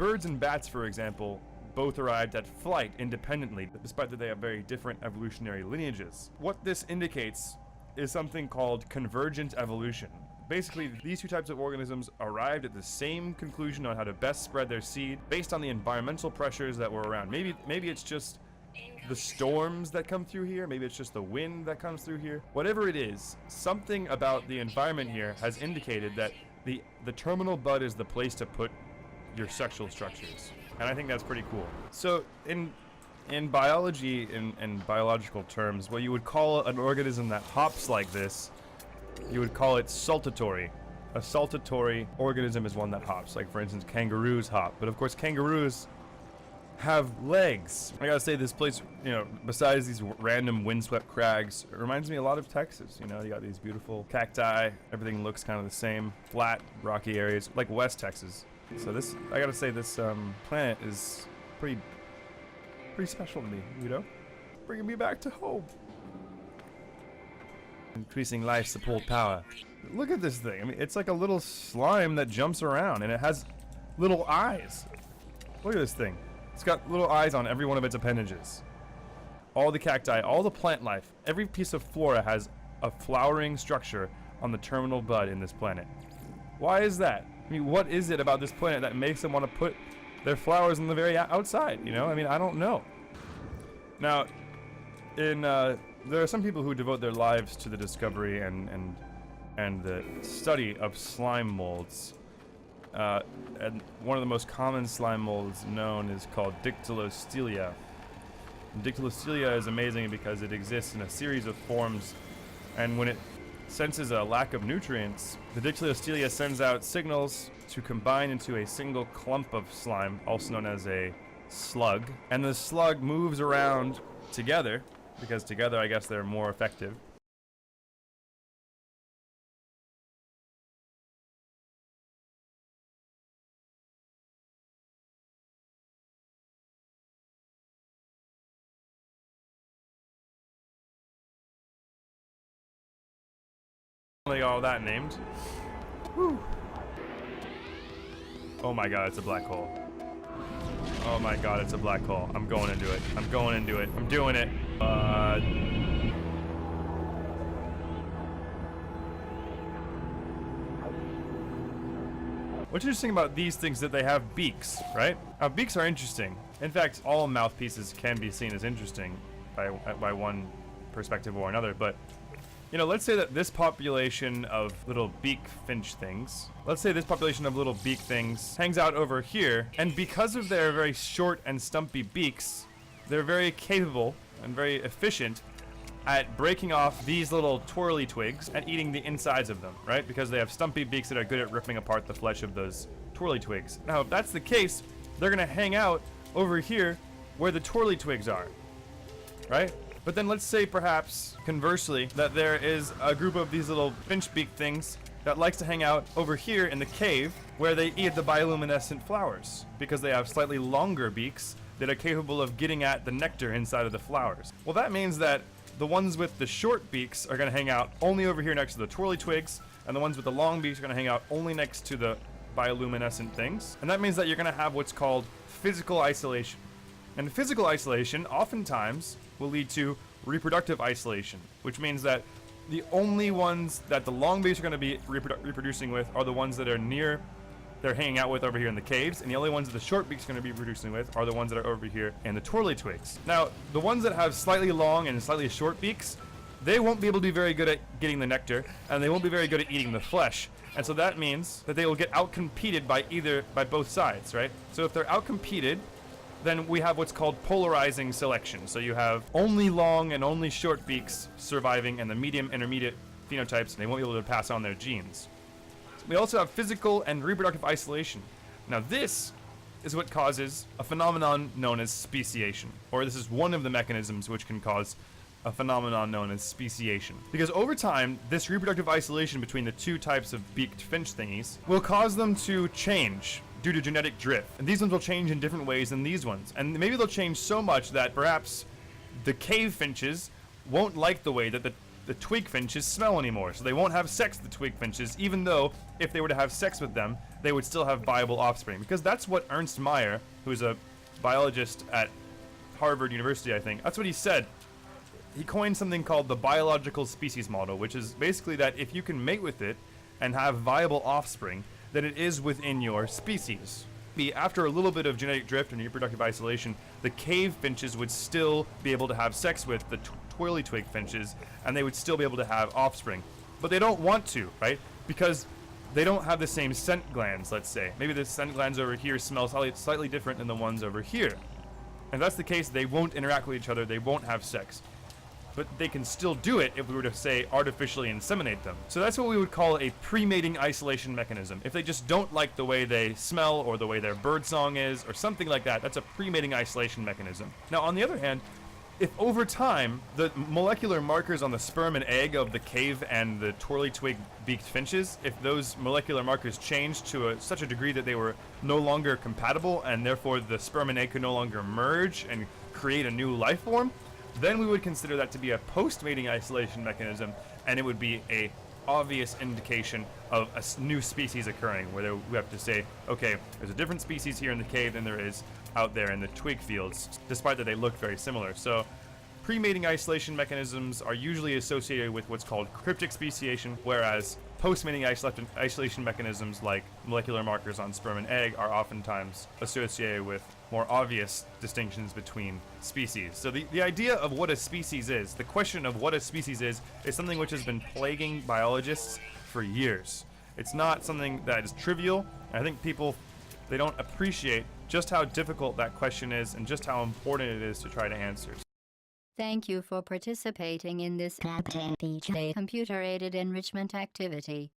Birds and bats, for example, both arrived at flight independently, despite that they have very different evolutionary lineages. What this indicates is something called convergent evolution. Basically, these two types of organisms arrived at the same conclusion on how to best spread their seed based on the environmental pressures that were around. Maybe it's just the storms that come through here, maybe it's just the wind that comes through here. Whatever it is, something about the environment here has indicated that the terminal bud is the place to put your sexual structures. And I think that's pretty cool. So in biology, in biological terms, what you would call an organism that hops like this, you would call it saltatory. A saltatory organism is one that hops. Like, for instance, kangaroos hop. But of course, kangaroos have legs. I gotta say, this place, you know, besides these random windswept crags, it reminds me a lot of Texas. You know, you got these beautiful cacti. Everything looks kind of the same. Flat, rocky areas, like West Texas. So this, I gotta say, this planet is pretty special to me, you know? Bringing me back to home. Increasing life support power. Look at this thing. I mean, it's like a little slime that jumps around, and it has little eyes. Look at this thing. It's got little eyes on every one of its appendages. All the cacti, all the plant life, every piece of flora has a flowering structure on the terminal bud in this planet. Why is that? I mean, what is it about this planet that makes them want to put their flowers on the very outside, you know? I mean, I don't know. Now, there are some people who devote their lives to the discovery and the study of slime molds. And one of the most common slime molds known is called Dictylostelia. Dictylostelia is amazing because it exists in a series of forms, and when it senses a lack of nutrients, the Dictylostelia sends out signals to combine into a single clump of slime, also known as a slug. And the slug moves around together, because together I guess they're more effective. All that named. Whew. Oh my god, it's a black hole. Oh my god, it's a black hole. I'm going into it. I'm going into it. I'm doing it. What's interesting about these things is that they have beaks, right? Now, beaks are interesting. In fact, all mouthpieces can be seen as interesting by one perspective or another, but you know, let's say that this population of little beak finch things, hangs out over here, and because of their very short and stumpy beaks, they're very capable and very efficient at breaking off these little twirly twigs and eating the insides of them, right? Because they have stumpy beaks that are good at ripping apart the flesh of those twirly twigs. Now, if that's the case, they're gonna hang out over here where the twirly twigs are, right? But then let's say, perhaps, conversely, that there is a group of these little finch beak things that likes to hang out over here in the cave where they eat the bioluminescent flowers, because they have slightly longer beaks that are capable of getting at the nectar inside of the flowers. Well, that means that the ones with the short beaks are going to hang out only over here next to the twirly twigs, and the ones with the long beaks are going to hang out only next to the bioluminescent things. And that means that you're going to have what's called physical isolation. And physical isolation oftentimes will lead to reproductive isolation, which means that the only ones that the long beaks are going to be reproducing with are the ones that are near, they're hanging out with over here in the caves, and the only ones that the short beaks are going to be reproducing with are the ones that are over here in the twirly twigs. Now, the ones that have slightly long and slightly short beaks, they won't be able to be very good at getting the nectar, and they won't be very good at eating the flesh. And so that means that they will get outcompeted by both sides, right? So if they're outcompeted, then we have what's called polarizing selection. So you have only long and only short beaks surviving, and the medium intermediate phenotypes, and they won't be able to pass on their genes. We also have physical and reproductive isolation. Now this is what causes a phenomenon known as speciation, or this is one of the mechanisms which can cause a phenomenon known as speciation. Because over time, this reproductive isolation between the two types of beaked finch thingies will cause them to change due to genetic drift. And these ones will change in different ways than these ones. And maybe they'll change so much that perhaps the cave finches won't like the way that the twig finches smell anymore, so they won't have sex with the twig finches, even though if they were to have sex with them, they would still have viable offspring. Because that's what Ernst Mayr, who's a biologist at Harvard University, I think, that's what he said. He coined something called the biological species model, which is basically that if you can mate with it and have viable offspring, then it is within your species. After a little bit of genetic drift and reproductive isolation, the cave finches would still be able to have sex with the twirly twig finches, and they would still be able to have offspring. But they don't want to, right? Because they don't have the same scent glands, let's say. Maybe the scent glands over here smell slightly different than the ones over here. And if that's the case, they won't interact with each other, they won't have sex. But they can still do it if we were to, say, artificially inseminate them. So that's what we would call a pre-mating isolation mechanism. If they just don't like the way they smell or the way their bird song is or something like that, that's a pre-mating isolation mechanism. Now, on the other hand, if over time the molecular markers on the sperm and egg of the cave and the twirly twig beaked finches, if those molecular markers changed to such a degree that they were no longer compatible and therefore the sperm and egg could no longer merge and create a new life form, then we would consider that to be a post-mating isolation mechanism, and it would be a obvious indication of a new species occurring, where we have to say, okay, there's a different species here in the cave than there is out there in the twig fields, despite that they look very similar. So pre-mating isolation mechanisms are usually associated with what's called cryptic speciation, whereas post-mating isolation mechanisms like molecular markers on sperm and egg are oftentimes associated with more obvious distinctions between species. So the idea of what a species is, the question of what a species is something which has been plaguing biologists for years. It's not something that is trivial. I think people, they don't appreciate just how difficult that question is and just how important it is to try to answer. Thank you for participating in this Captain BJ computer-aided enrichment activity.